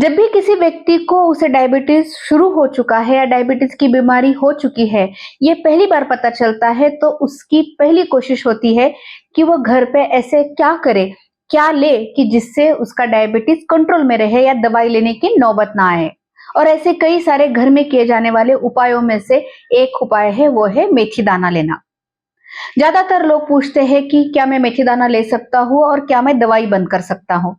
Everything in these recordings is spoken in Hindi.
जब भी किसी व्यक्ति को उसे डायबिटीज शुरू हो चुका है या डायबिटीज की बीमारी हो चुकी है, ये पहली बार पता चलता है तो उसकी पहली कोशिश होती है कि वो घर पे ऐसे क्या करे, क्या ले कि जिससे उसका डायबिटीज कंट्रोल में रहे या दवाई लेने की नौबत ना आए। और ऐसे कई सारे घर में किए जाने वाले उपायों में से एक उपाय है, वो है मेथी दाना लेना। ज्यादातर लोग पूछते हैं कि क्या मैं मेथी दाना ले सकता हूँ और क्या मैं दवाई बंद कर सकता हूँ।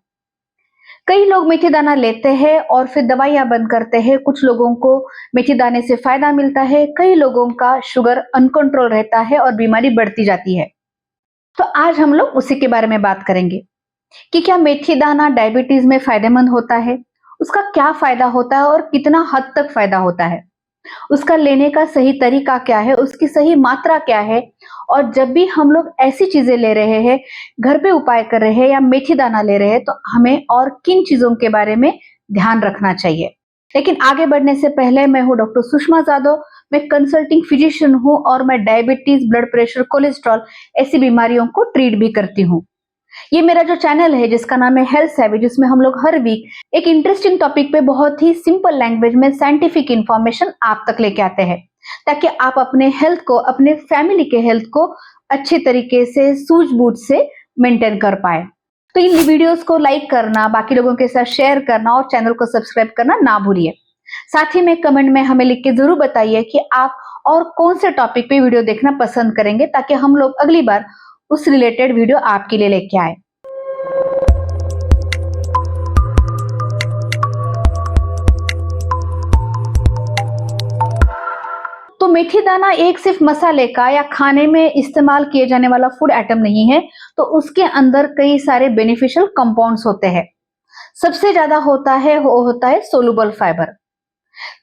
कई लोग मेथी दाना लेते हैं और फिर दवाइयां बंद करते हैं। कुछ लोगों को मेथी दाने से फायदा मिलता है, कई लोगों का शुगर अनकंट्रोल रहता है और बीमारी बढ़ती जाती है। तो आज हम लोग उसी के बारे में बात करेंगे कि क्या मेथी दाना डायबिटीज में फायदेमंद होता है, उसका क्या फायदा होता है और कितना हद तक फायदा होता है, उसका लेने का सही तरीका क्या है, उसकी सही मात्रा क्या है। और जब भी हम लोग ऐसी चीजें ले रहे हैं, घर पे उपाय कर रहे हैं या मेथी दाना ले रहे हैं, तो हमें और किन चीजों के बारे में ध्यान रखना चाहिए। लेकिन आगे बढ़ने से पहले, मैं हूँ डॉक्टर सुषमा जादव। मैं कंसल्टिंग फिजिशियन हूँ और मैं डायबिटीज, ब्लड प्रेशर, कोलेस्ट्रॉल ऐसी बीमारियों को ट्रीट भी करती हूँ। ये मेरा जो चैनल है जिसका नाम है हेल्थ सेवी, जिसमें हम लोग हर वीक एक इंटरेस्टिंग टॉपिक पे बहुत ही सिंपल लैंग्वेज में साइंटिफिक इंफॉर्मेशन आप तक लेके आते हैं, ताकि आप अपने हेल्थ को, अपने फैमिली के हेल्थ को अच्छे तरीके से, सूझबूझ से मेंटेन कर पाए। तो इन वीडियोस को लाइक करना, बाकी लोगों के साथ शेयर करना और चैनल को सब्सक्राइब करना ना भूलिए। साथ ही में कमेंट में हमें लिख के जरूर बताइए कि आप और कौन से टॉपिक पे वीडियो देखना पसंद करेंगे, ताकि हम लोग अगली बार उस रिलेटेड वीडियो आपके लिए लेके आए। तो मेथी दाना एक सिर्फ मसाले का या खाने में इस्तेमाल किए जाने वाला फूड आइटम नहीं है, तो उसके अंदर कई सारे बेनिफिशियल कंपाउंड्स होते हैं। सबसे ज्यादा होता है वो होता है सोलुबल फाइबर।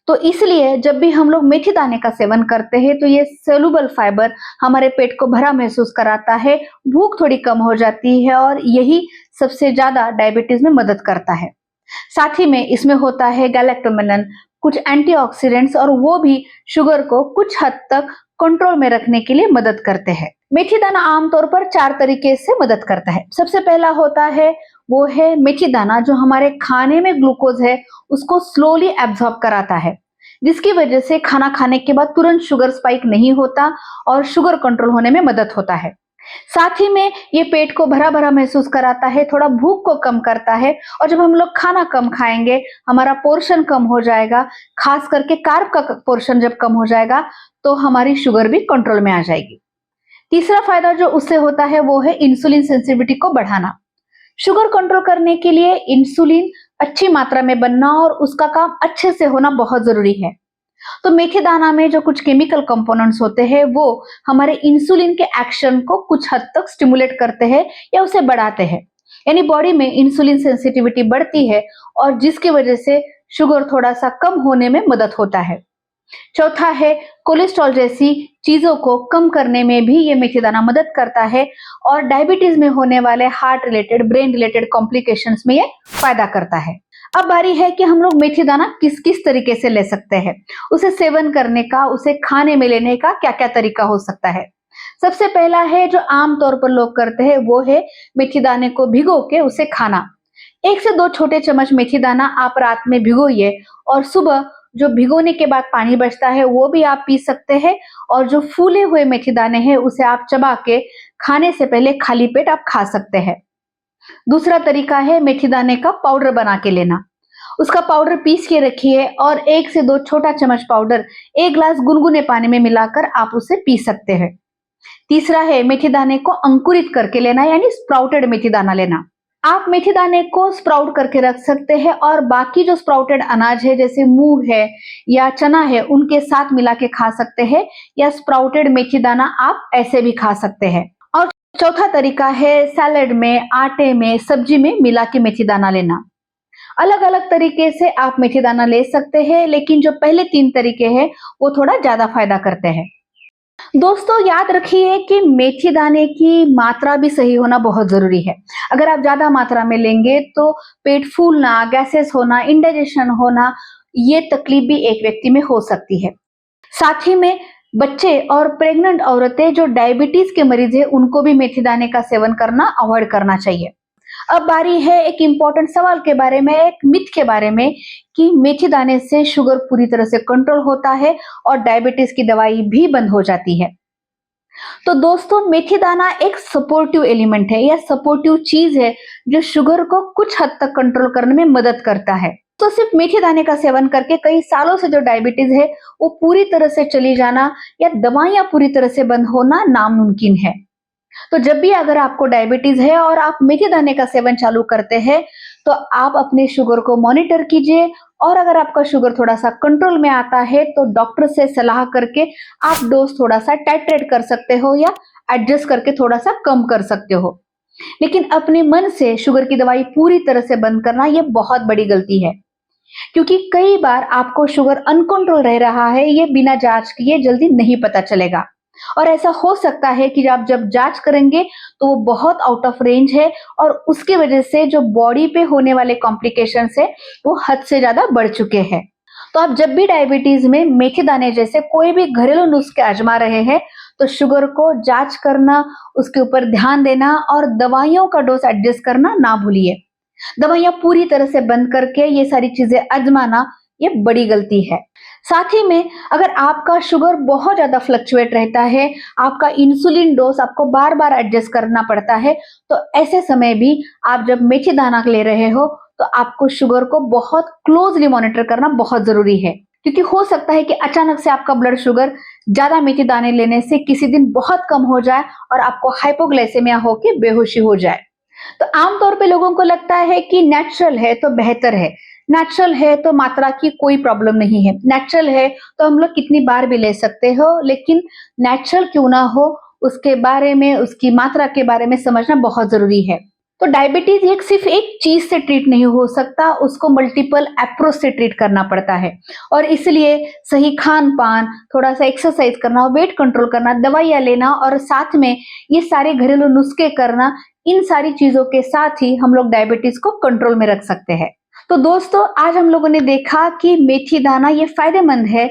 तो इसलिए जब भी हम लोग मेथी दाने का सेवन करते हैं तो ये सोलुबल फाइबर हमारे पेट को भरा महसूस कराता है, भूख थोड़ी कम हो जाती है और यही सबसे ज्यादा डायबिटीज में मदद करता है। साथ ही में इसमें होता है गैलेक्टोमेनन, कुछ एंटीऑक्सीडेंट्स, और वो भी शुगर को कुछ हद तक कंट्रोल में रखने के लिए मदद करते हैं। मेथी दाना आमतौर पर 4 तरीके से मदद करता है। सबसे पहला होता है वो है मेथी दाना, जो हमारे खाने में ग्लूकोज है उसको स्लोली एब्जॉर्ब कराता है, जिसकी वजह से खाना खाने के बाद तुरंत शुगर स्पाइक नहीं होता और शुगर कंट्रोल होने में मदद होता है। साथ ही में ये पेट को भरा भरा महसूस कराता है, थोड़ा भूख को कम करता है, और जब हम लोग खाना कम खाएंगे हमारा पोर्शन कम हो जाएगा, खास करके कार्ब का पोर्शन जब कम हो जाएगा तो हमारी शुगर भी कंट्रोल में आ जाएगी। तीसरा फायदा जो उससे होता है वो है इंसुलिन सेंसिटिविटी को बढ़ाना। शुगर कंट्रोल करने के लिए इंसुलिन अच्छी मात्रा में बनना और उसका काम अच्छे से होना बहुत जरूरी है। तो मेथी दाना में जो कुछ केमिकल कंपोनेंट्स होते हैं वो हमारे इंसुलिन के एक्शन को कुछ हद तक स्टिमुलेट करते हैं या उसे बढ़ाते हैं, यानी बॉडी में इंसुलिन सेंसिटिविटी बढ़ती है और जिसकी वजह से शुगर थोड़ा सा कम होने में मदद होता है। चौथा है कोलेस्ट्रॉल जैसी चीजों को कम करने में भी ये मेथी दाना मदद करता है और डायबिटीज में होने वाले heart related, brain related complications में ये फायदा करता है। अब बारी है कि हम लोग मेथी दाना किस किस तरीके से ले सकते हैं, उसे सेवन करने का, उसे खाने में लेने का क्या क्या तरीका हो सकता है। सबसे पहला है जो आमतौर पर लोग करते हैं वो है मेथी दाने को भिगो के उसे खाना। 1 से 2 छोटे चम्मच मेथी दाना आप रात में भिगोइए और सुबह जो भिगोने के बाद पानी बचता है वो भी आप पी सकते हैं, और जो फूले हुए मेथी दाने हैं उसे आप चबा के खाने से पहले खाली पेट आप खा सकते हैं। दूसरा तरीका है मेथी दाने का पाउडर बना के लेना। उसका पाउडर पीस के रखिए और 1 से 2 छोटा चम्मच पाउडर 1 ग्लास गुनगुने पानी में मिलाकर आप उसे पी सकते हैं। तीसरा है मेथी दाने को अंकुरित करके लेना, यानी स्प्राउटेड मेथी दाना लेना। आप मेथी दाने को स्प्राउट करके रख सकते हैं और बाकी जो स्प्राउटेड अनाज है जैसे मूंग है या चना है उनके साथ मिला के खा सकते हैं, या स्प्राउटेड मेथी दाना आप ऐसे भी खा सकते हैं। और चौथा तरीका है सैलेड में, आटे में, सब्जी में मिला के मेथी दाना लेना। अलग अलग तरीके से आप मेथी दाना ले सकते हैं, लेकिन जो पहले 3 तरीके हैं वो थोड़ा ज्यादा फायदा करते हैं। दोस्तों याद रखिए कि मेथी दाने की मात्रा भी सही होना बहुत जरूरी है। अगर आप ज्यादा मात्रा में लेंगे तो पेट फूलना, गैसेस होना, इंडाइजेशन होना, ये तकलीफ भी एक व्यक्ति में हो सकती है। साथ ही में बच्चे और प्रेग्नेंट औरतें जो डायबिटीज के मरीज है उनको भी मेथी दाने का सेवन करना अवॉइड करना चाहिए। अब बारी है एक इम्पोर्टेंट सवाल के बारे में, एक मिथ के बारे में कि मेथी दाने से शुगर पूरी तरह से कंट्रोल होता है और डायबिटीज की दवाई भी बंद हो जाती है। तो दोस्तों, मेथी दाना एक सपोर्टिव एलिमेंट है या सपोर्टिव चीज है जो शुगर को कुछ हद तक कंट्रोल करने में मदद करता है। तो सिर्फ मेथी दाने का सेवन करके कई सालों से जो डायबिटीज है वो पूरी तरह से चली जाना या दवाइयां पूरी तरह से बंद होना नामुमकिन है। तो जब भी अगर आपको डायबिटीज है और आप मेथी दाने का सेवन चालू करते हैं तो आप अपने शुगर को मॉनिटर कीजिए, और अगर आपका शुगर थोड़ा सा कंट्रोल में आता है तो डॉक्टर से सलाह करके आप डोज थोड़ा सा टाइट्रेट कर सकते हो या एडजस्ट करके थोड़ा सा कम कर सकते हो। लेकिन अपने मन से शुगर की दवाई पूरी तरह से बंद करना ये बहुत बड़ी गलती है, क्योंकि कई बार आपको शुगर अनकंट्रोल रह रहा है ये बिना जांच किए जल्दी नहीं पता चलेगा, और ऐसा हो सकता है कि आप जब जांच करेंगे तो वो बहुत आउट ऑफ रेंज है और उसकी वजह से जो बॉडी पे होने वाले कॉम्प्लिकेशंस है वो हद से ज्यादा बढ़ चुके हैं। तो आप जब भी डायबिटीज में मेथी दाने जैसे कोई भी घरेलू नुस्खे आजमा रहे हैं तो शुगर को जांच करना, उसके ऊपर ध्यान देना और दवाइयों का डोज एडजस्ट करना ना भूलिए। दवाइयां पूरी तरह से बंद करके ये सारी चीजें आजमाना ये बड़ी गलती है। साथ ही में अगर आपका शुगर बहुत ज्यादा फ्लक्चुएट रहता है, आपका इंसुलिन डोज आपको बार बार एडजस्ट करना पड़ता है, तो ऐसे समय भी आप जब मेथी दाना ले रहे हो तो आपको शुगर को बहुत क्लोजली मॉनिटर करना बहुत जरूरी है, क्योंकि हो सकता है कि अचानक से आपका ब्लड शुगर ज्यादा मेथी दाने लेने से किसी दिन बहुत कम हो जाए और आपको हाइपोग्लाइसेमिया होकर बेहोशी हो जाए। तो आमतौर पे लोगों को लगता है कि नेचुरल है तो बेहतर है, नेचुरल है तो मात्रा की कोई प्रॉब्लम नहीं है, नेचुरल है तो हम लोग कितनी बार भी ले सकते हो। लेकिन नेचुरल क्यों ना हो उसके बारे में, उसकी मात्रा के बारे में समझना बहुत जरूरी है। तो डायबिटीज एक सिर्फ एक चीज से ट्रीट नहीं हो सकता, उसको मल्टीपल अप्रोच से ट्रीट करना पड़ता है, और इसलिए सही खान पान, थोड़ा सा एक्सरसाइज करना, वेट कंट्रोल करना, दवाइयां लेना और साथ में ये सारे घरेलू नुस्खे करना, इन सारी चीजों के साथ ही हम लोग डायबिटीज को कंट्रोल में रख सकते हैं। तो दोस्तों, आज हम लोगों ने देखा कि मेथी दाना ये फायदेमंद है,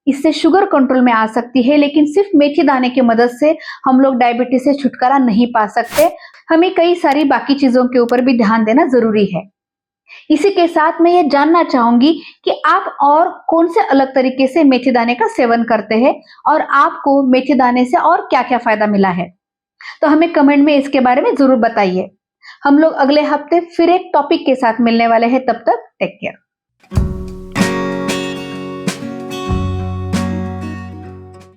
इससे शुगर कंट्रोल में आ सकती है, लेकिन सिर्फ मेथी दाने की मदद से हम लोग डायबिटीज से छुटकारा नहीं पा सकते, हमें कई सारी बाकी चीजों के ऊपर भी ध्यान देना जरूरी है। इसी के साथ मैं ये जानना चाहूंगी कि आप और कौन से अलग तरीके से मेथी दाने का सेवन करते हैं और आपको मेथी दाने से और क्या क्या फायदा मिला है, तो हमें कमेंट में इसके बारे में जरूर बताइए। हम लोग अगले हफ्ते फिर एक टॉपिक के साथ मिलने वाले हैं, तब तक टेक केयर।